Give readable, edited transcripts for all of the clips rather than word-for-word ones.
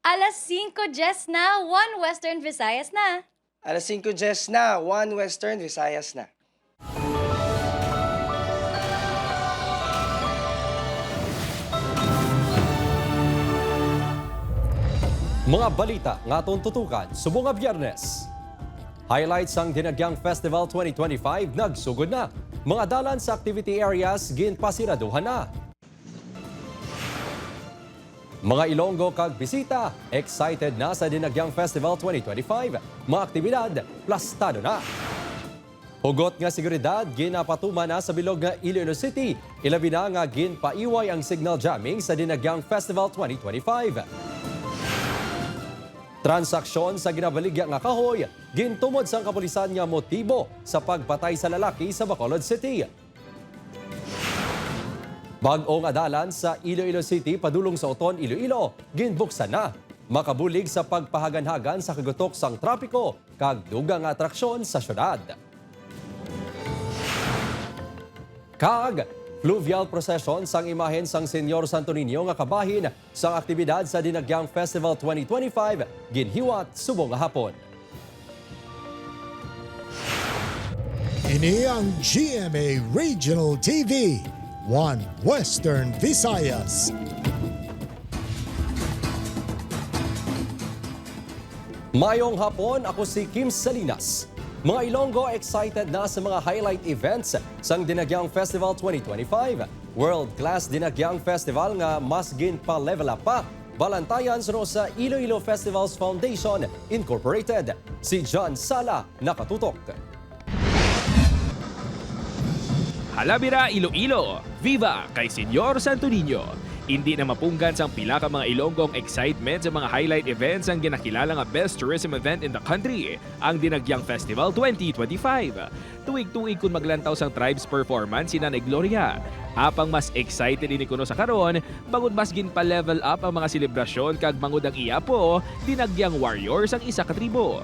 5:10 na, 1 Western Visayas na. 5:10 na, 1 Western Visayas na. Mga balita nga atong tutukan subong nga Biyernes. Highlights ang Dinagyang Festival 2025 nagsugod na. Mga dalan sa activity areas ginpasiraduhan na. Mga Ilonggo kag bisita excited na sa Dinagyang Festival 2025. Mga aktibidad plastado na. Hugot nga seguridad ginapatuman na sa bilog nga Iloilo City. Ilabi na nga ginpaiway ang signal jamming sa Dinagyang Festival 2025. Transaksyon sa ginabaligya nga kahoy, gintumod sang kapulisan nga motibo sa pagpatay sa lalaki sa Bacolod City. Bag-ong adalan sa Iloilo City padulong sa Oton, Iloilo, ginbuksan na. Makabulig sa pagpahaganhagan sa kagutok sang trapiko kag dugang atraksyon sa syudad. Kag fluvial procession sang imahen sang Senyor Santo Niño nga kabahin sang aktibidad sa Dinagyang Festival 2025 ginhiwat subong nga hapon. Ini ang GMA Regional TV, 1 Western Visayas. Mayong hapon, ako si Kim Salinas. Mga Ilonggo excited na sa mga highlight events sang Dinagyang Festival 2025. World-class Dinagyang Festival nga mas ginpa-level up pa. Balantayan suno sa Iloilo Festivals Foundation Incorporated. Si John Sala nakatutok. Halabira, Iloilo! Viva kay Senyor Santo Niño! Hindi na mapunggan sang pila ka mga Ilonggong excitement sa mga highlight events ang ginakilala nga best tourism event in the country, ang Dinagyang Festival 2025. Tuig-tuig kung maglantaw sang tribes performance si Nanay Gloria. Apang mas excited ini kuno sa karon, bangod mas ginpa-level up ang mga selebrasyon kag bangod ang iapo, Dinagyang Warriors ang isa ka tribo.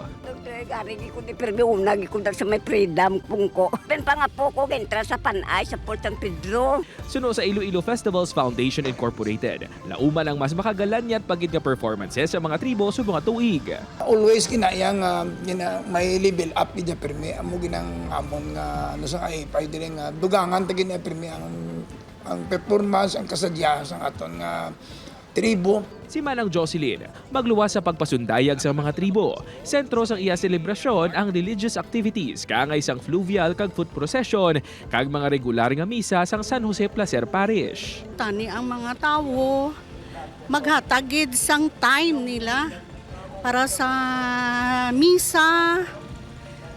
Gari ko di permi nagi ko sa may freedom pungko. Ben pa nga po ko entra sa Panay sa Port San Pedro. Suno sa Iloilo Festivals Foundation Incorporated, lauman ang mas makagalan niya at pagid nga performances sa mga tribo sa mga tuig. Always kinayang may level up gid permi amo ginang amon nga ano sa ay pwede rin nga dugangan tagin na permi ang performance ang kasadya sa aton nga tribo. Si Manang Jocelyn, magluwas sa pagpasundayag sa mga tribo. Sentro sang iya selebrasyon ang religious activities, kaangay sang fluvial kag foot procession, kag mga regular nga misa sang San Jose Placer Parish. Tani ang mga tao maghatagid sang time nila para sa misa,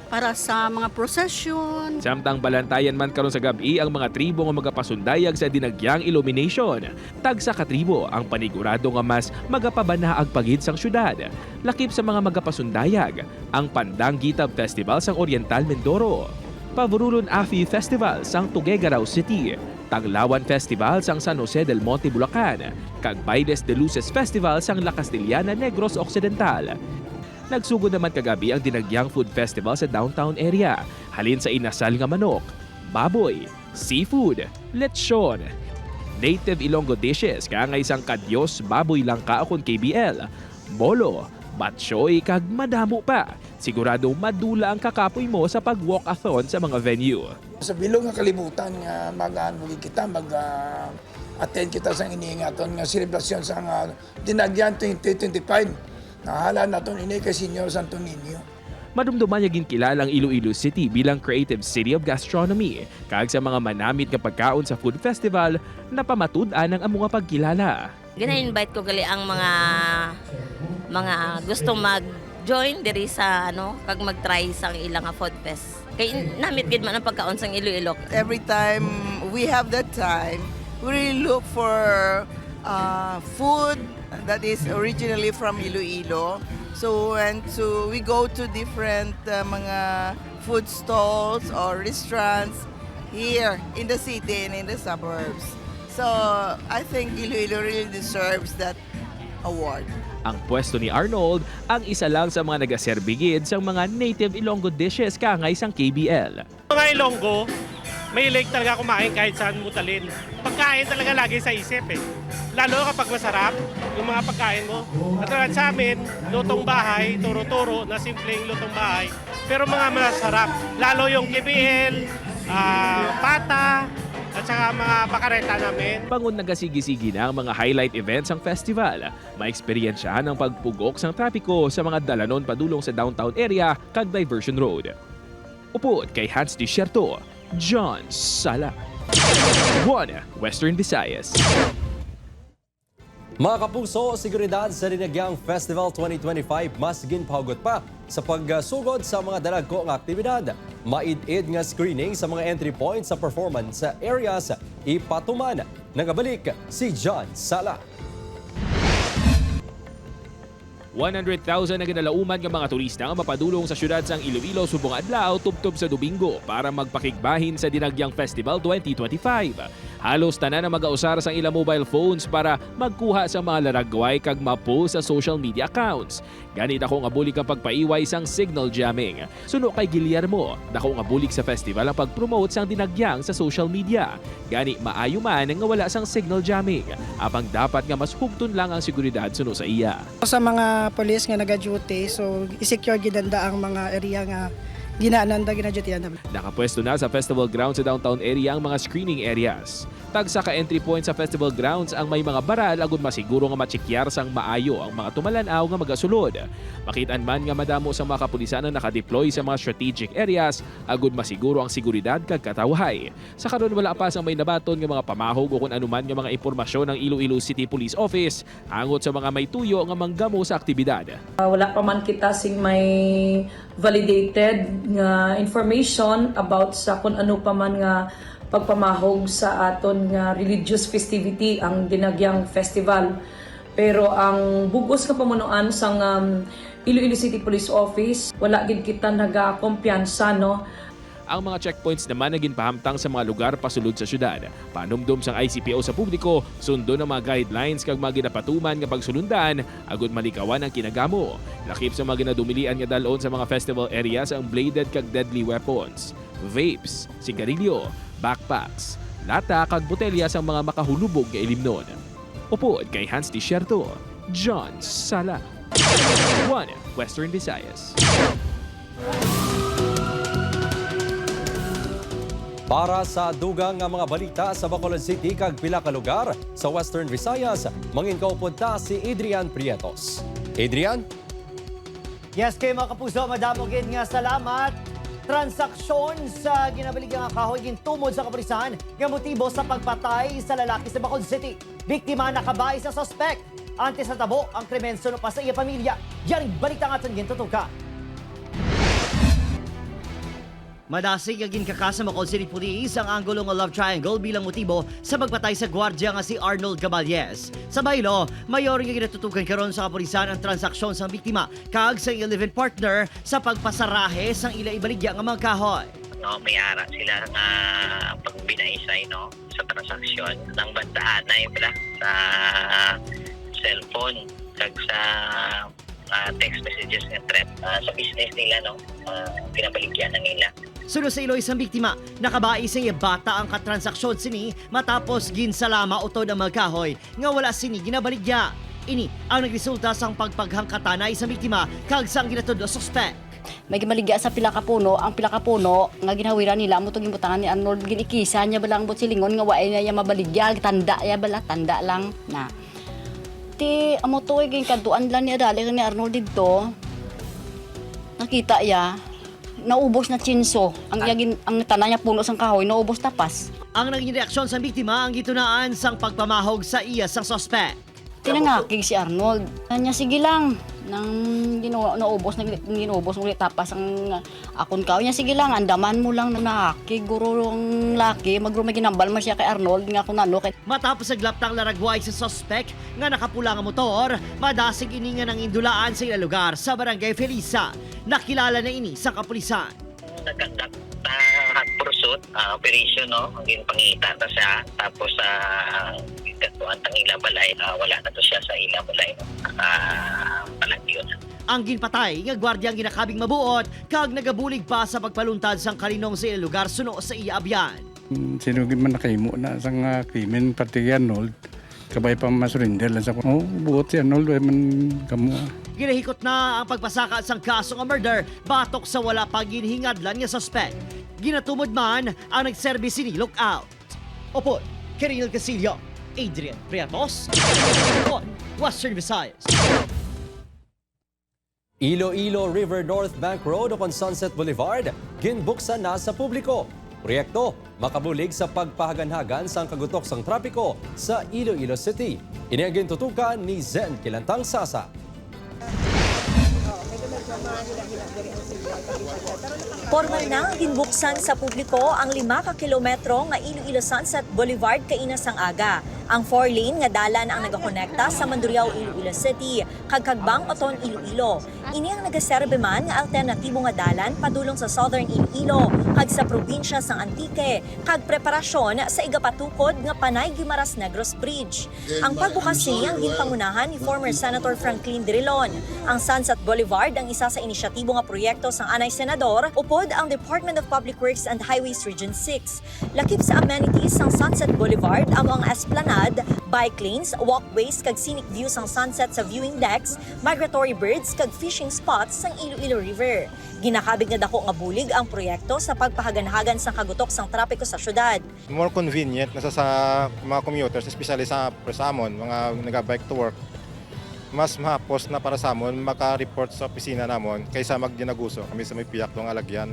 para sa mga procession. Samtang balantayan man karon sa gabi ang mga tribo nga magapasundayag sa Dinagyang Illumination. Tagsa ka tribo ang panigurado nga mas magapabanaag pagid sang syudad. Lakip sa mga magapasundayag ang Pandang Gitab Festival sang Oriental Mindoro, Pavurulon Afi Festival sang Tuguegarao City, Taglawan Festival sang San Jose del Monte, Bulacan, kag Bailes de Luces Festival sang La Castellana, Negros Occidental. Nagsugod naman kagabi ang Dinagyang Food Festival sa downtown area. Halin sa inasal nga manok, baboy, seafood, lechon, native Ilonggo dishes kaangay sang kadyos baboy langka akon KBL, bolo, batchoy kag madamo pa. Sigurado madula ang kakapoy mo sa pag-walkathon sa mga venue. Sa bilog nga kalibutan nga kita attend kita sa iniingaton nga selebrasyon sa Dinagyang 2025. Nahala naton ini kay Senyor Santo Niño. Madumduman niya ginkilala ang Iloilo City bilang Creative City of Gastronomy. Kag sa mga manamit nga pagkaon sa food festival, napamatud-an ang among pagkilala. Gina-invite ko gali ang mga gusto mag-join diri sa kag mag-try sang ilang food fest. Kay namit gid man ang pagkaon sang Iloilo. Every time we have that time, we really look for food that is originally from Iloilo. So we go to different mga food stalls or restaurants here in the city and in the suburbs. So I think Iloilo really deserves that award. Ang pwesto ni Arnold ang isa lang sa mga nagaserbigid sa mga native Ilonggo dishes kaangay sang KBL. Mga Ilonggo, may like talaga kumain kahit saan mo talin. Pagkain talaga lagi sa isip eh. Lalo kapag masarap yung mga pagkain mo. At sa amin, lutong bahay, turo-turo na simpleng lutong bahay. Pero mga masarap. Lalo yung KBL, pata, at saka mga pakareta namin. Bangon nagasigi-sigi na ang mga highlight events ng festival. Maeksperiensyahan ang pagpugok sa trapiko sa mga dalanon padulong sa downtown area kag Diversion Road. Upod kay Hans Desierto, John Sala. 1 Western Visayas. Mga kapuso, seguridad sa Dinagyang Festival 2025 mas ginpahugot pa sa pagsugod sa mga dalagko ng aktibidad. Maid-id nga screening sa mga entry points sa performance areas ipatuman. Nagabalik si John Sala. 100,000 na ginalauman ng mga turista ang mapadulong sa syudad sang Iloilo subong adlaw tubtob sa Domingo para magpakigbahin sa Dinagyang Festival 2025. Halos tanan na mag-ausar sang ilang mobile phones para magkuha sa mga laragway kag mapost sa social media accounts. Ganit ako nga bulik ang pagpaiway sang signal jamming. Suno kay Guillermo, dako nga bulik sa festival ang pag-promote sang Dinagyang sa social media. Gani maayo man nga wala sang signal jamming. Apang dapat nga mas hugton lang ang seguridad suno sa iya. Sa mga police nga naga-duty, so i-secure gidanda ang mga area nga ginaananda gina-duty. Nakapwesto na sa festival grounds sa downtown area ang mga screening areas. Tagsa ka entry point sa festival grounds ang may mga baral agud masiguro nga matsikyar sang maayo ang mga tumalanaw nga magasulod. Makitaan man nga madamo sa mga kapulisan na nakadeploy sa mga strategic areas agud masiguro ang seguridad kag katawhay. Sa karon wala pa sang may nabaton nga mga pamahog o kung anuman nga mga impormasyon ng Iloilo City Police Office angot sa mga may tuyo nga manggamo sa aktibidad. Wala pa man kita sing may validated nga information about sa kung ano pa man nga pagpamahog sa aton nga religious festivity ang Dinagyang Festival. Pero ang bugos nga pamunuan sang Iloilo City Police Office, wala gid kita nagakumpiyansa no. Ang mga checkpoints naman na ginpahamtang sa mga lugar pasulod sa syudad. Panumdum sang ICPO sa publiko, sundo ng mga guidelines kag mga ginapatuman nga pagsulundan, agud malikawan ang kinagamo. Lakip sa mga ginadumilian nga dalon sa mga festival areas ang bladed kag deadly weapons, vapes, sigarilyo, backpacks, lata kag botelya sa mga makahulubog nga ilimnon. Upod kay Hans Desierto, John Sala. 1 Western Visayas. Para sa dugang nga mga balita sa Bacolod City kag pila ka lugar sa Western Visayas, manginkaupod ta si Adrian Prietos. Adrian? Yes, kay mga kapuso, madamo gid nga salamat. Transaksyon sa ginabalig nga kahoy gintumod sa kapulisan nga motibo sa pagpatay sa lalaki sa Bacolod City. Biktima nakabay sa suspect. Antes sa tabo ang krimen suno pa sa iya pamilya. Yan balita nga aton gintutuka. Madasig ang ginkaka sa Bacolod City Police ang anggulo nga love triangle bilang motibo sa pagpatay sa gwardiya nga si Arnold Caballes. Sa baylo, mayor nga ginatutukan karon sa kapulisan ang transaksyon sa biktima kag sa iyang live-in partner sa pagpasarahe sang ila ibaligya nga mga kahoy. No, may ara sila nga pagbinaisay no sa transaksyon ng bantaan na pala sa cellphone kag sa text messages nga threat sa business nila no pinabaligyan na nila. Suno sa Iloy isang biktima, nakabai sa iya bata ang katransaksyon sini matapos ginsalama utod ang magkahoy nga wala sini ginabaligya. Ini ang nagresulta sang pagpaghangkatan na isang biktima kag sang ginatudlo suspect. May gimaligya sa pila ka puno, ang pila ka puno nga ginawiran nila mo tong gibutangan ni Arnold ginikisa niya balang bot silingon nga waay niya mabaligya, tanda ya bala, tanda lang na. Ti amo to ay kaduan lang ni adali ni Arnold dito. Nakita ya naubos na chinso. Ang tanan niya puno sang kahoy, naubos tapas. Ang naging reaksyon sa biktima ang gitunaan sang pagpamahog sa iya sang suspect. Tinangakig si Arnold. Kanya sige lang. Nang naubos ulit tapas ang akon kao niya sige lang andaman mo lang na nakakig gurong laki magrumay ginambal man siya kay Arnold nga kunano kay matapos naglaptang laragway sa suspect nga nakapula nga motor madasig ini nga nang indulaan sa ilang lugar sa Barangay Felisa. Nakilala na ini sa kapulisan. Nagkandak hot pursuit operation no ang ginpangita ta siya tapos katuan tang ila balay wala na to siya sa ila balay no palagyon. Ang ginpatay nga gwardiya ginakabing mabuot kag nagabulig pa sa pagpaluntad sang kalinong sa ilang lugar suno sa iya abyan. Sinugid man nakahimo na sa nga krimen pati Arnold. Kabay pa masurinder lang sa ko. Buot si Arnold, man kamo. Ginahikot na ang pagpasaka sang kaso nga murder batok sa wala pa ginhingadlan nga suspect. Ginatumod man ang nagserbis ni lookout. Opo, Kiril Casillo, Adrian Priatos, Western Visayas. Iloilo River North Bank Road o Sunset Boulevard, ginbuksan na sa publiko. Proyekto, makabulig sa pagpahaganhagan sa kagutok sang trapiko sa Iloilo City. Ini ang gintutukan ni Zen Kilantang Sasa. Formal na ginbuksan sa publiko ang 5 ka kilometro nga Iloilo Sunset Boulevard kainas ang aga. Ang 4-lane nga dalan ang nagakonekta sa Mandurriao, Iloilo City, kag Kagbang, Oton, Iloilo. Ini ang nagaserbe man nga alternatibo nga dalan padulong sa Southern Iloilo, kag sa probinsya sang Antique, kag preparasyon sa igapatukod nga Panay Guimaras Negros Bridge. Ang pagbukasi ang ginpangunahan ni former Senator Franklin Drilon. Ang Sunset Boulevard ang isa sa inisyatibo nga proyekto sang anay senador upod ang Department of Public Works and Highways Region 6. Lakip sa amenities sang Sunset Boulevard amo ang esplanade, bike lanes, walkways kag scenic views ang sunset sa viewing decks, migratory birds kag fishing spots sang Iloilo River. Ginakabig nga dako nga bulig ang proyekto sa pagpahaganhagan sa kagutok sang trapiko sa syudad. More convenient nasa sa mga commuters, especially sa amon, mga naga-bike to work. Mas mahapos na para sa amon maka-report sa opisina namon kaysa magdinaguso kami sa may piyak ng alagyan.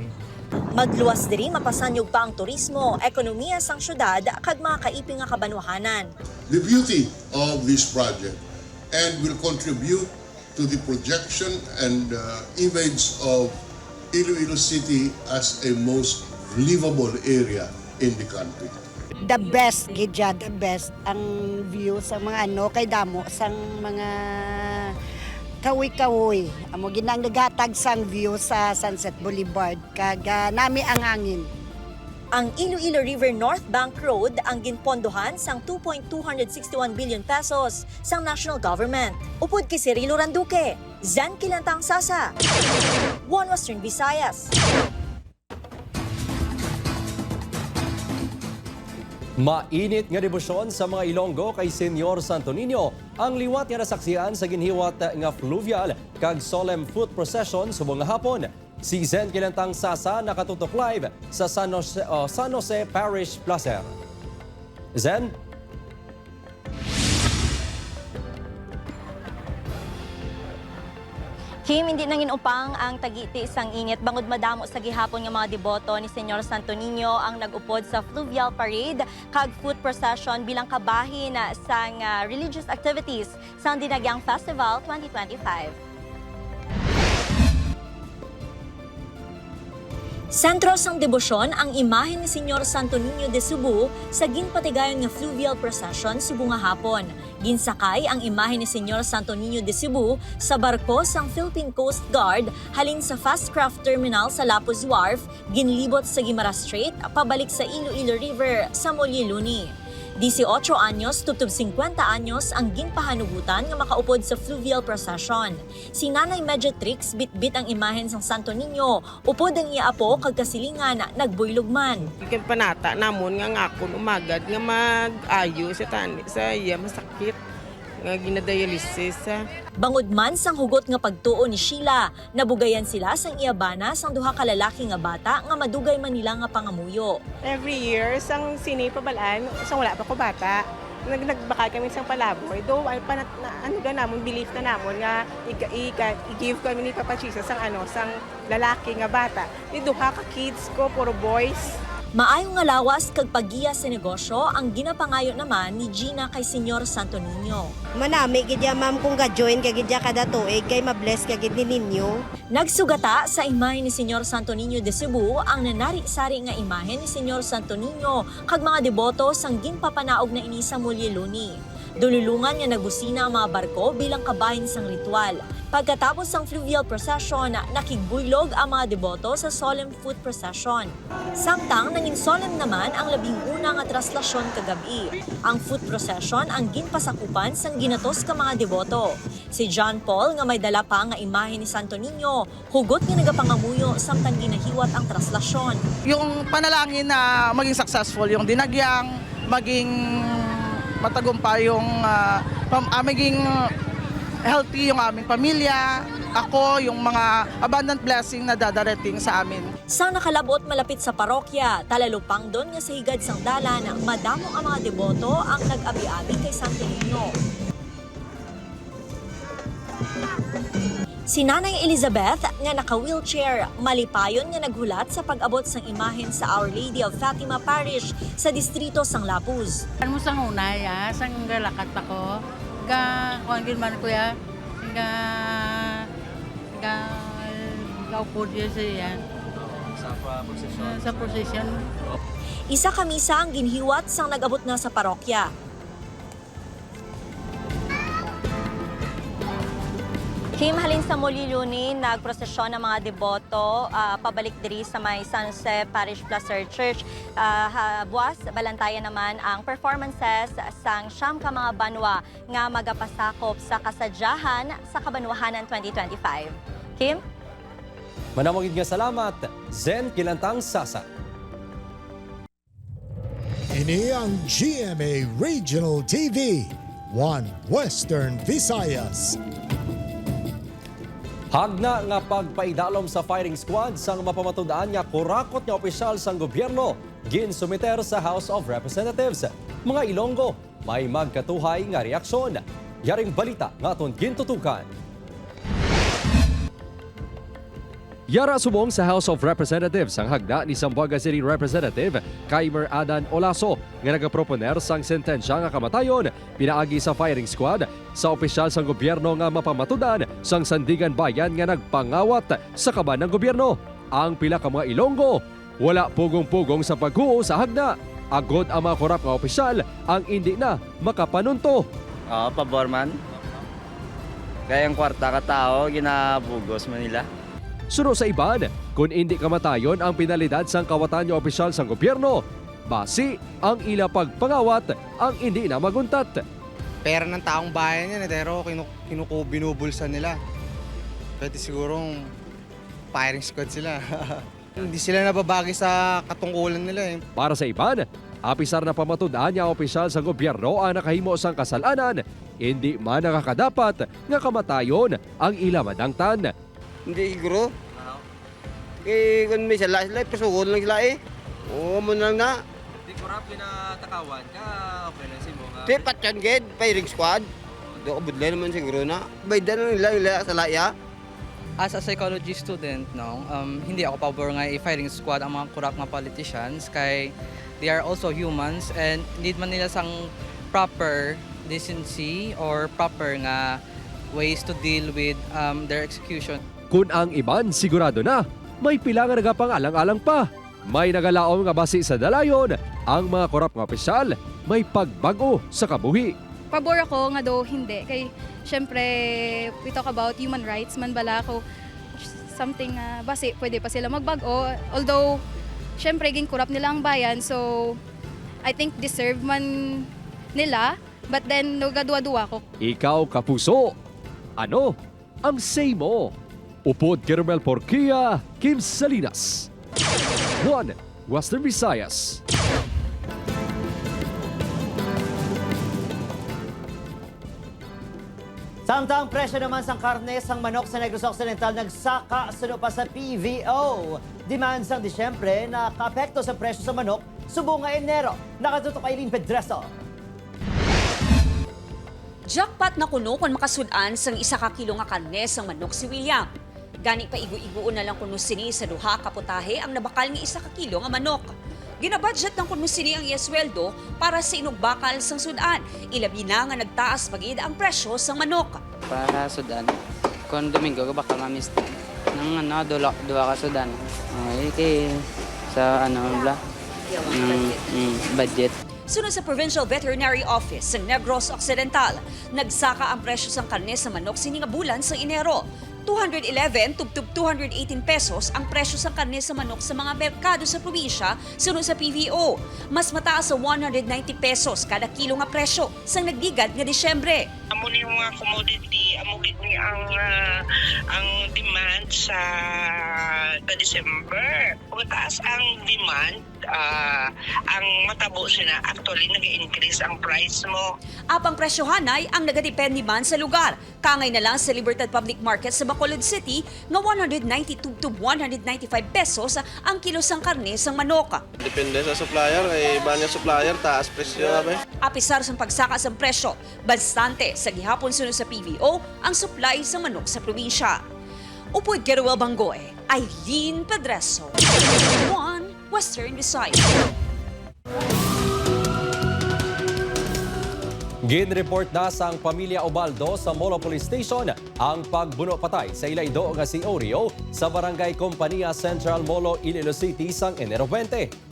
Magluwas diri mapasanyog pa ang turismo, ekonomiya sang syudad kag mga kaiping nga kabanwahanan. The beauty of this project and will contribute to the projection and image of Iloilo City as a most livable area in the country. The best, Gidya, the best ang view sa mga kay damo sang mga kawi-kawi. Amo ginang naghatag sang view sa Sunset Boulevard kag nami ang hangin. Ang Iloilo River North Bank Road ang ginpondohan sang 2.261 billion pesos sang national government. Upod kay Cirilo Randuque, Zen Kilantang Sasa, One Western Visayas. Mainit nga debosyon sa mga Ilonggo kay Senyor Santo Niño ang liwat nga nasaksihan sa ginhiwat nga fluvial kag solemn foot procession subong nga hapon. Si Zen Kilantang Sasa nakatutok live sa San Jose Parish Placer. Zen? Kim, hindi nangin upang ang tagiti isang init bangod madamo sa gihapon nga mga deboto ni Senyor Santo Niño ang nag-upod sa fluvial parade kag foot procession bilang kabahin sa religious activities sa Dinagyang Festival 2025. Sentro sang debosyon ang imahe ni Senyor Santo Niño de Cebu sa ginpatigayon nga fluvial procession subong nga hapon. Ginsakay ang imahe ni Senyor Santo Niño de Cebu sa barko sang Philippine Coast Guard halin sa Fast Craft Terminal sa Lapuz Wharf, ginlibot sa Guimaras Strait pabalik sa Iloilo River sa Molyeluni. 18 anyos tubtob 50 anyos ang ginpahanugutan nga makaupod sa fluvial procession. Si Nanay Mediatrix bitbit ang imahen sang Santo Niño, upod ang iaapo kag kasilingan nagbuylog man. Ikan panata namon nga ngakon umagad nga mag-ayo sa iya masakit nga ginadialysis. Bangod man sang hugot nga pagtuo ni Sheila, nabugayan sila sang iabana sang duha ka lalaki nga bata nga madugay man nila nga pangamuyo. Every year sang sinipabalaan sang wala pa ko bata. Nagbakal kami sang palaboy. Do ay namon belief na namon nga i-give kami ni Papa Jesus sang sang lalaki nga bata. Ni duha ka kids ko puro boys. Maayo nga lawas kag paggiya sa negosyo ang ginapangayo naman ni Gina kay Senyor Santo Niño. Manami gidya ma'am kung ga-join kay gidya kada tuig kay mabless kay gid ninyo. Nagsugata sa imahe ni Senyor Santo Niño de Cebu ang nanari-sari nga imahe ni Senyor Santo Niño kag mga deboto sang ginpapanaog na ini sa Molyeluni. Dululungan nga nagbusina ang mga barko bilang kabahin sang ritual. Pagkatapos ng fluvial procession, nakigbuylog ang mga deboto sa solemn foot procession. Samtang nangin solemn naman ang 11 nga traslasyon kagabi. Ang foot procession ang ginpasakupan sang ginatos ka mga deboto. Si John Paul nga may dala pa nga imahe ni Santo Niño, hugot nga nagapangamuyo samtang ginahiwat ang traslasyon. Yung panalangin na maging successful, yung dinagyang, maging matagumpay yung maging healthy yung aming pamilya, ako, yung mga abundant blessing na dadarating sa amin. Sang nakalabot malapit sa parokya, talalupang doon nga sa higad sang dalan, madamo ang mga deboto ang nag-abi-abi kay Santo Niño. Si Nanay Elizabeth nga naka-wheelchair, malipayon nga naghulat sa pag-abot sang imahen sa Our Lady of Fatima Parish sa distrito sang Lapuz. Ano sang unay, sang galakat ako. Kuan gid man kuya upod siya sa procession. Isa ka misa ang ginhiwat sang nag-abot na sa parokya. Kim, halin sa Muli-Luni, nagprosesyon ng mga deboto pabalik diri sa may San Jose Parish Placer Church. Buwas, balantayan naman ang performances sang siyam ka mga banwa nga magapasakop sa kasadyahan sa Kabanwahanan 2025. Kim? Manamagid nga salamat, Zen Kilantang Sasa. Ini ang GMA Regional TV, One Western Visayas. Hagna nga pagpaidalom sa firing squad sang mapamatudaan nga kurakot nga opisyal sang gobyerno ginsumiter sa House of Representatives. Mga Ilonggo, may magkatuhay nga reaksyon. Yaring balita nga aton gintutukan. Yara subong sa House of Representatives ang hagda ni Zamboanga City Representative Kaimer Adan Olaso nga nagaproponer sang sentensya nga kamatayon pinaagi sa firing squad sa opisyal sang gobyerno nga mapamatudan sang Sandigan Bayan nga nagpangawat sa kaban ng gobyerno. Ang pila ka mga Ilonggo wala pugong-pugong sa paghuo sa hagda. Agod ang mga korap nga opisyal ang hindi na makapanunto. Pabor man. Kaya ang kwarta ka tao ginabugos man nila. Suno sa iban, kung hindi kamatayon ang pinalidad sang kawatan niya opisyal sang gobyerno, basi ang ila pagpangawat ang hindi na maguntat. Pera ng taong bayan yan, pero binubulsan nila. Pwede sigurong firing squad sila. Hindi sila nababagi sa katungkulan nila. Para sa iban, apisar na pamatudaan niya opisyal sang gobyerno ang nakahimo sang kasalanan, hindi man nakakadapat nga kamatayon ang ila madangtan. Hindi siguro. Kung may sila, pasugod lang sila Oo mo lang na. Di kurap kinatakawan ka, okay lang si mo nga. Di patyan ged, firing squad. Doon ko budlay naman siguro na. Baydan lang nila sa laya. As a psychology student, hindi ako pabor nga i-firing squad ang mga kurap nga politicians kay they are also humans and need man nila sang proper decency or proper nga ways to deal with their execution. Kung ang iban sigurado na, may pila nga nagapangalang-alang pa. May nagalaom nga basi sa dalayon, ang mga korap nga opisyal may pagbago sa kabuhi. Pabor ako nga do hindi. Kay syempre, we talk about human rights man bala ko. Something basi, pwede pa sila magbago. Although, syempre, ginkurap nila ang bayan. So, I think deserve man nila. But then, nagadua-dua ko. Ikaw, kapuso, ano ang say mo? Upod Caramel Porquia, Kim Salinas. One Western Visayas. Samtang presyo naman sang karne sang manok sa Negros Occidental nagsaka suno pa sa PVO. Demand sang Disyembre na kaapekto sa presyo sa manok subong nga Enero. Nakatutok kay Lynn Pedreso. Jackpot na kuno kung makasudan sang 1 ka kilo nga karne sang manok si William. Gani pa igu-iguon na lang kuno sini sa duha ka putahe ang nabakal nga 1 ka kilo nga manok. Ginabudget ng kuno sini ang iyasweldo para sa inugbakal sang sudan. Ilabi na nga nagtaas pagid ang presyo sang manok. Para sudan, kung Domingo baka mamis nang duha ka sudan. Okay, sa budget. Sunod sa Provincial Veterinary Office sa Negros Occidental, nagsaka ang presyo sa karne sa manok sininga bulan sa Enero. 211 tubtub 218 pesos ang presyo sa karne sa manok sa mga merkado sa probinsya sunod sa PVO. Mas mataas sa 190 pesos kada kilo nga presyo sa nagdigad nga Disyembre. Amo ni mga commodity, amo gid ni ang demand sa December. Kung taas ang demand, ang matabo sila actually nag-increase ang price mo. Apang presyohanay ang nagadepende man sa lugar. Kangay na lang sa Libertad Public Market sa Bacolod City nga 190 tubtub 195 pesos ang kilo sang karne sang manok. Depende sa supplier, kay iba niya supplier, taas presyo abe. Apisar sa pagsaka sa presyo, bastante sa gihapon sunod sa PVO ang supply sa manok sa probinsya. Upoy Geruel Bangoy, Eileen Pedreso, One Western Visayas. Gin-report na sang pamilya Ubaldo sa Molo Police Station ang pagbuno patay sa ilaydo nga si Oreo sa Barangay Kompanya Central Molo, Iloilo City sang Enero 20.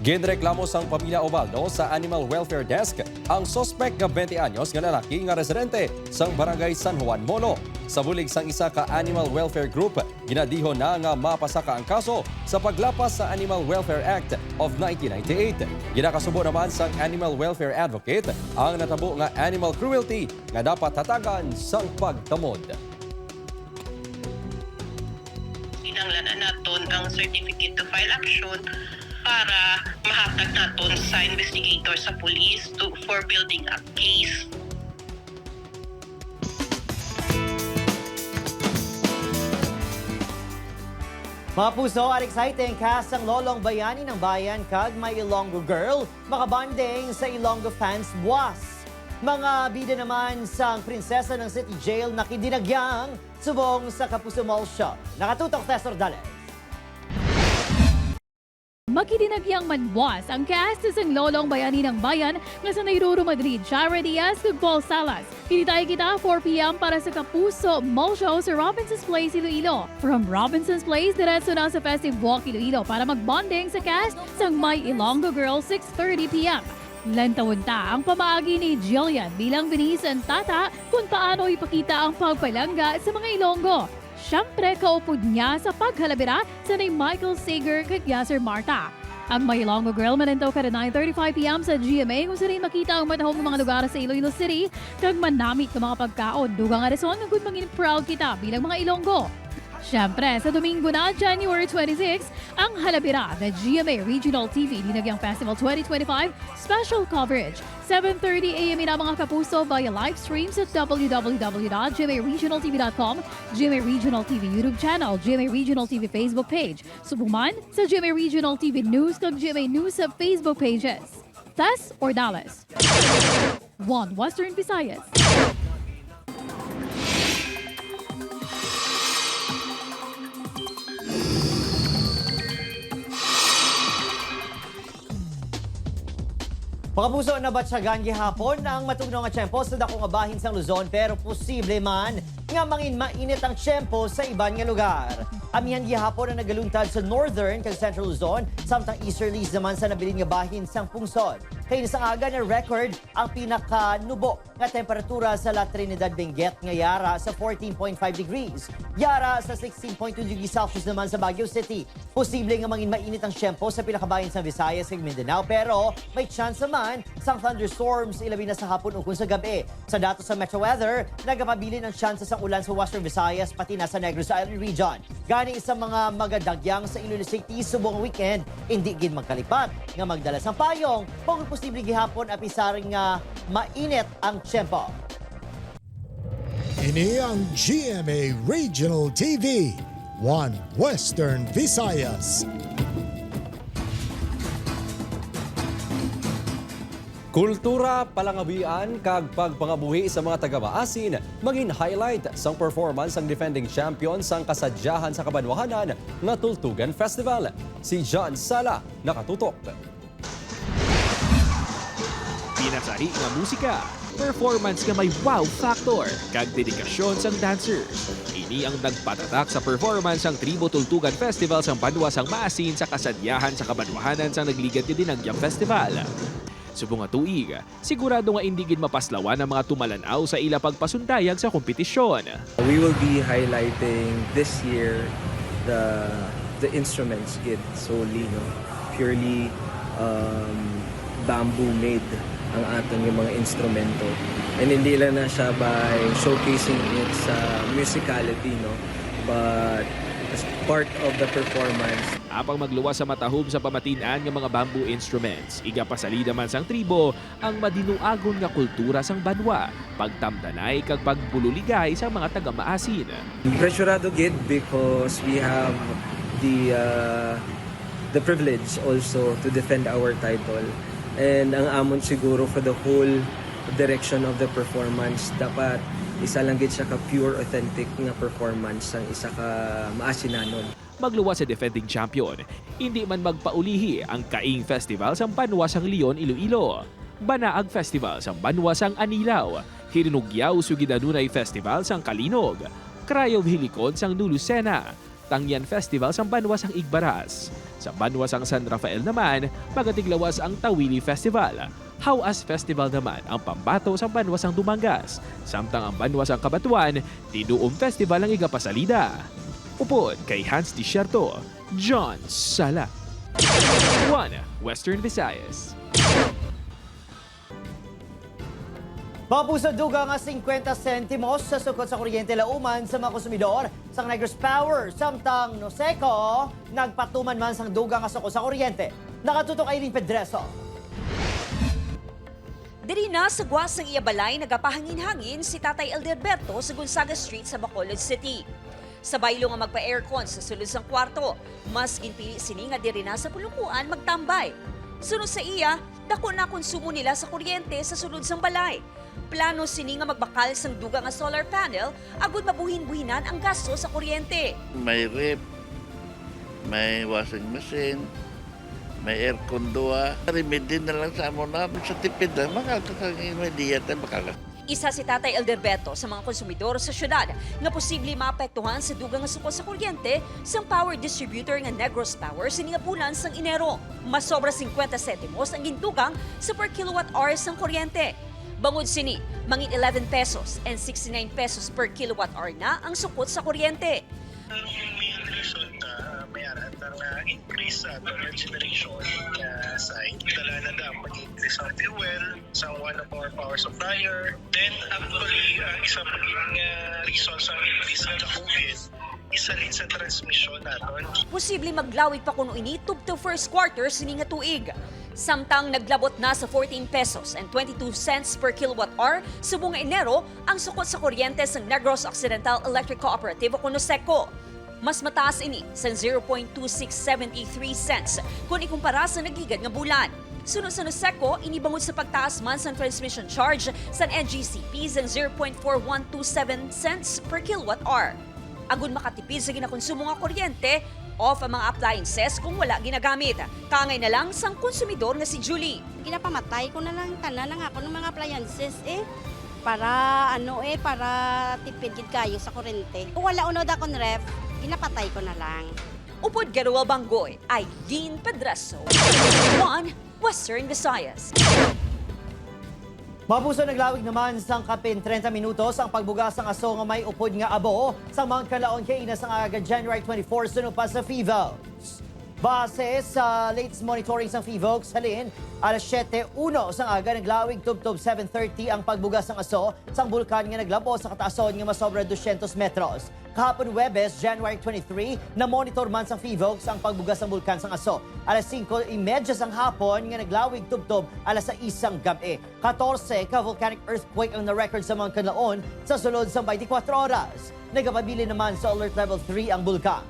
Ginreklamo sang pamilya Ubaldo sa Animal Welfare Desk ang suspect nga 20 anyos nga lalaki nga residente sang Barangay San Juan Molo. Sa bulig sang isa ka Animal Welfare Group, ginadiho na nga mapasaka ang kaso sa paglapas sa Animal Welfare Act of 1998. Ginakasubo naman sang Animal Welfare Advocate ang natabo nga animal cruelty nga dapat hatagan sang pagtamod. Kinanglanan naton ang certificate to file action para mahatag naton sa investigator sa police for building a case. Mga puso, at exciting cast ang lolong bayani ng bayan kag may Ilonggo girl, makabanding sa Ilonggo fans buwas. Mga bida naman sang prinsesa ng City Jail na kidinagyang subong sa Kapuso Mall Shop. Nakatutok, Tesor Dales. Makidinagyang manbuwas ang cast sa lolong bayani ng bayan nga sa Nairuro, Madrid, Shara Diaz ug Paul Salas. Kinitay kita 4 p.m. para sa Kapuso Mall Show sa Robinson's Place, Iloilo. From Robinson's Place, diretso na sa Festive Walk, Iloilo para magbonding sa cast sang My Ilonggo Girl 6:30 p.m. Lantawon ta ang pamaagi ni Jillian bilang binisan tata kung paano ipakita ang pagpalangga sa mga Ilonggo. Siyempre, kaupod niya sa paghalabira sa ni Michael Sager kag Yasser Marta. Ang My Ilonggo Girl manento kada 9:35 p.m. sa GMA kung saan makita ang matahong mga lugar sa Iloilo City kag manamit ng mga pagkaon. Dugang nga rason kung maging proud kita bilang mga Ilonggo. Siyempre, sa Domingo na, January 26, ang halabira na GMA Regional TV Dinagyang Festival 2025 special coverage. 7:30 a.m. na mga kapuso via live stream sa www.gmaregionaltv.com, GMA Regional TV YouTube channel, GMA Regional TV Facebook page. Subuman sa GMA Regional TV News kag GMA News sa Facebook pages. Tas or Dallas. One Western Visayas. Mga puso, nabatsyagan gihapon ang matugnaw nga tiyempo sa dakong abahin sa Luzon pero posible man nga mangin mainit ang tiyempo sa iban nga lugar. Amihan gihapon ang nagaluntad sa Northern kag Central Luzon samtang easterlies naman sa nabilin nga bahin sang pungsod. Kay isang aga na record ang pinakanubo nga temperatura sa La Trinidad Benguet nga yara sa 14.5 degrees. Yara sa 16.2 degrees Celsius naman sa Baguio City. Posible nga mangin mainit ang tiyempo sa pinakabahin sa Visayas ug Mindanao pero may chance naman sang thunderstorms ilabi na sa hapon ug sa gabi. Sa datos sa Metro Weather, nagapabilin ang chances ng ulan sa Western Visayas pati na sa Negros Island region. Gani sa mga magadagyang sa Iloilo City subong weekend, hindi gid magkalipat nga magdala sang payong kung posible gihapon apisaring nga mainit ang tiyempo. Ini ang GMA Regional TV, One Western Visayas. Kultura, palangabian, kag pagpangabuhi sa mga taga-maasin maging highlight sang performance ang defending champion sang kasadyahan sa Kabanwahanan nga Tultugan Festival. Si John Sala nakatutok. Pinasari nga musika, performance nga may wow factor, kag dedikasyon sang dancers. Ini ang nagpatatak sa performance ang Tribo Tultugan Festival sang Banwa sang Maasin sa kasadyahan sa Kabanwahanan sang nagligad nga Dinagyang Festival. Subong nga tuig, sigurado nga hindi gid mapaslawan ang mga tumalanaw sa ila pagpasundayag sa kompetisyon. We will be highlighting this year the instruments gid solely, no? Purely bamboo made ang aton yung mga instrumento. And hindi lang na siya by showcasing it sa musicality, no? But as part of the performance. Apang magluwas sa matahom sa pamatin-an ng mga bamboo instruments, igapasalida man sang tribo ang madinuagon nga kultura sang banwa, pagtamdanay kag pagbululigay sa mga taga-maasin. Pressurado gid because we have the privilege also to defend our title. And ang amon siguro for the whole direction of the performance, dapat isa lang gid siya ka pure authentic nga performance sang isa ka maasinanon. Magluwas sa defending champion, hindi man magpaulihi ang Kaing Festival sa Banwa sang Leon, Iloilo. Banaag Festival sa Banwa sang Anilaw, Hirinugyaw Sugidanunay Festival sang Kalinog, Crayov Hilikon sang Nulusena, Tangyan Festival sa Banwa sang Igbaras. Sa Banwa sang San Rafael naman, magatiglawas ang Tawili Festival. Hawas Festival naman ang pambato sa Banwa sang Dumangas. Samtang ang Banwa sang Kabatuan, Tinuom Festival ang igapasalida. Upod kay Hans Desierto, John Sala. 1 Western Visayas. Papuso duga nga 50 sentimos sa sukot sa kuryente lauman sa mga konsumidor sang Negros Power. Samtang Noseco, nagpatuman man sang duga nga sukot sa kuryente. Nakatutok Aileen Pedreso. Diri na sa guwas ng Iyabalay, nagapahangin-hangin si Tatay Elderberto sa Gonzaga Street sa Bacolod City. Sabay nga magpa-aircon sa sulod sang kwarto, mas ginpili sini nga diri na sa pulukuan magtambay. Sunod sa iya, dako na konsumo nila sa kuryente sa sulod sang balay. Plano sini nga magbakal sang duga nga solar panel agud mabuhin-buhinan ang gasto sa kuryente. May rep, may washing machine, may aircon doa. Remedy na lang sa amo na sa tipid lang makakasang immediate makaka. Isa si Tatay Elderberto sa mga konsumidor sa syudad nga posible maapektuhan sa dugang nga sukot sa kuryente sang power distributor nga Negros Power sa nga bulan sang Enero. Mas sobra 50 sentimos ang gintugang sa per kilowatt hour sang kuryente. Bangod sini, mangin 11 pesos and 69 pesos per kilowatt hour na ang sukot sa kuryente. May aratang increase sa generation side. Dala na daw mag-increase ang fuel sa one of our power supplier. Then actually, isa paging reason sa increase na COVID, isa rin sa transmission natin. Posible maglawig pa kuno ini tubto first quarter sini nga tuig. Samtang naglabot na sa 14 pesos and 22 cents per kilowatt hour sa buong Enero ang sukot sa kuryente sa Negros Occidental Electric Cooperative o Noseco. Mas mataas ini sa 0.2673 cents kung ikumpara sa nagigad nga bulan. Sunod sa Noseco, inibangod sa pagtaas man sa transmission charge sa NGCP sa 0.4127 cents per kilowatt hour. Agud makatipid sa ginakonsumo nga kuryente, off ang mga appliances kung wala ginagamit. Kangay na lang sang konsumidor nga si Julie. Ginapamatay ko na lang tanan ng ako ng mga appliances para para tipid gid kayo sa kuryente. Kung wala unod akong ref, ginapatay ko na lang. Upod Garuel Banggoy, Aileen Pedreso. 1 Western Visayas. Mapuso naglawig naman sang kapin 30 minutos ang pagbugas ng aso nga may upod nga abo sa Mount Canlaon kainas ang aga January 24 sunod pa sa FIVOX. Base sa latest monitoring sa FIVOX, halin, alas 7:01 sang aga naglawig tubtob 7:30 ang pagbugas ng aso sang bulkan nga naglabo sa kataason nga masobra 200 metros. Kahapon Webes, January 23, na-monitor man sa FIVOX ang pagbugas ng bulkan sang aso. Alas 5:30 sang hapon nga naglawig tubtob alas 6 gabi. 14 ka volcanic earthquake ang na-record sa Mount Canlaon sa sulod sa 24 oras. Nagapabili naman sa alert level 3 ang bulkan.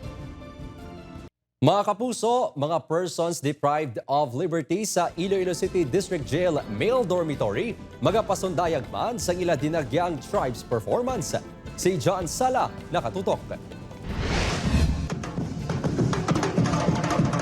Mga kapuso, mga persons deprived of liberty sa Iloilo City District Jail Male Dormitory magapasundayag man sa ila dinagyang tribes performance. Si John Sala nakatutok.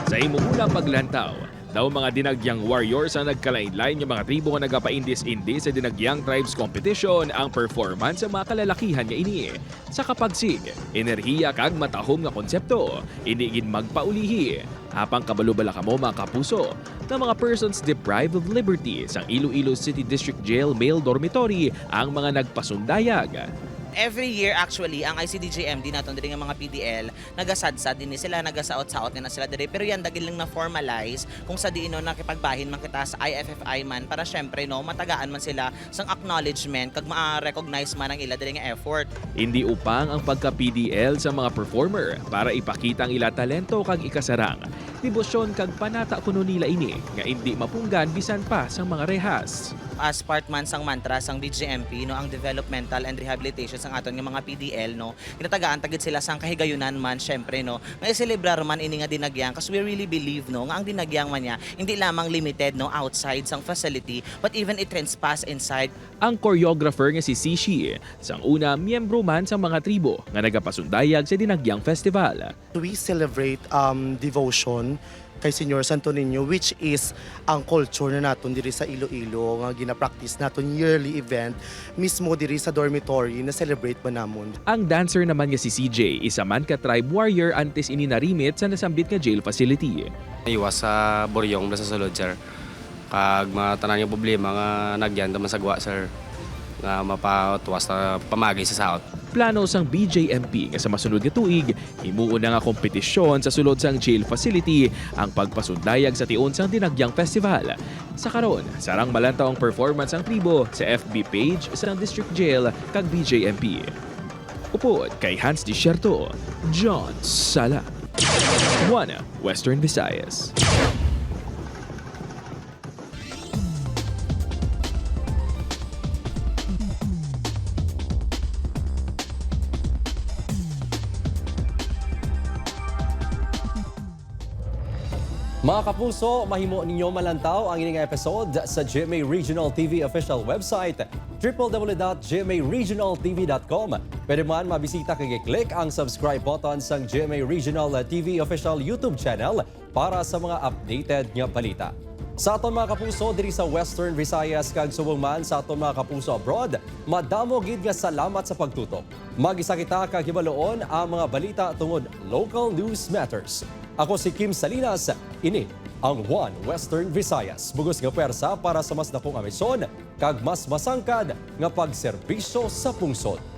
Sa imong unang paglantaw, daw mga dinagyang warriors ang nagkalain-lain ng mga tribo nga nagapaindis-indis sa dinagyang tribes competition ang performance sa mga kalalakihan nga ini. Sa kapagsig, enerhiya kag matahom nga konsepto, inigin magpaulihi. Apang kabalubala kamo mga kapuso ng mga persons deprived of liberty sa Iloilo City District Jail Male Dormitory ang mga nagpasundayag. Every year actually ang ICDJMD naton diri nga mga PDL nagasadsad din sila, nagasaot-saot na sila diri, pero yan dagil lang na formalize kung sa diin no nakipagbahin man kita sa IFFI man para syempre no matagaan man sila sang acknowledgement kag ma-recognize man ang ila diri nga effort. Hindi upang ang pagka-PDL sa mga performer para ipakita ang ila talento kag ikasarang. Debosyon kag panata kuno nila ini nga hindi mapunggan bisan pa sang mga rehas. As part man sang mantra sang DJMP no ang developmental and rehabilitation sang aton nga mga PDL no ginatagaan tagid sila sang kahigayunan man syempre no nga i-celebrar man ini nga dinagyang kasi we really believe no nga ang dinagyang man niya hindi lamang limited no outside sang facility but even it transpass inside. Ang choreographer nga si Sishi sang una miyembro man sa mga tribo nga nagapasundayag sa dinagyang festival. We celebrate devotion kay Senyor Santo Niño, which is ang culture na naton diri sa Iloilo nga gina-practice naton yearly event mismo diri sa dormitory na celebrate man namon. Ang dancer naman nga si CJ isa man ka tribe warrior antes ini narimit sa nasambit nga jail facility. Iwas sa boryong sa sulod sir. Kag matanan nga problema nga nagyan man sa gwa sir nga mapatuwas na pamagay sa saot. Plano sang BJMP nga sa masunod nga tuig, himuon na nga kompetisyon sa sulod sang jail facility ang pagpasundayag sa tion sang dinagyang festival. Sa karon, sarang malantaw ang performance ang tribo sa FB page sa District Jail kag BJMP. Upod kay Hans Desierto, John Sala. 1 Western Visayas. Mga kapuso, mahimo ninyo malantaw ang ining episode sa GMA Regional TV official website www.gmaregionaltv.com. Pwede man mabisita kag i-click ang subscribe button sa GMA Regional TV official YouTube channel para sa mga updated nga balita. Sa aton mga kapuso diri sa Western Visayas kag subong man sa aton mga kapuso abroad, madamo gid nga salamat sa pagtutok. Mag-isa kita kag hibaloon ang mga balita tungod local news matters. Ako si Kim Salinas, ini ang 1 Western Visayas. Bugos nga pwersa para sa mas dakong amisyon kag mas masangkad nga pagserbisyo sa pungsod.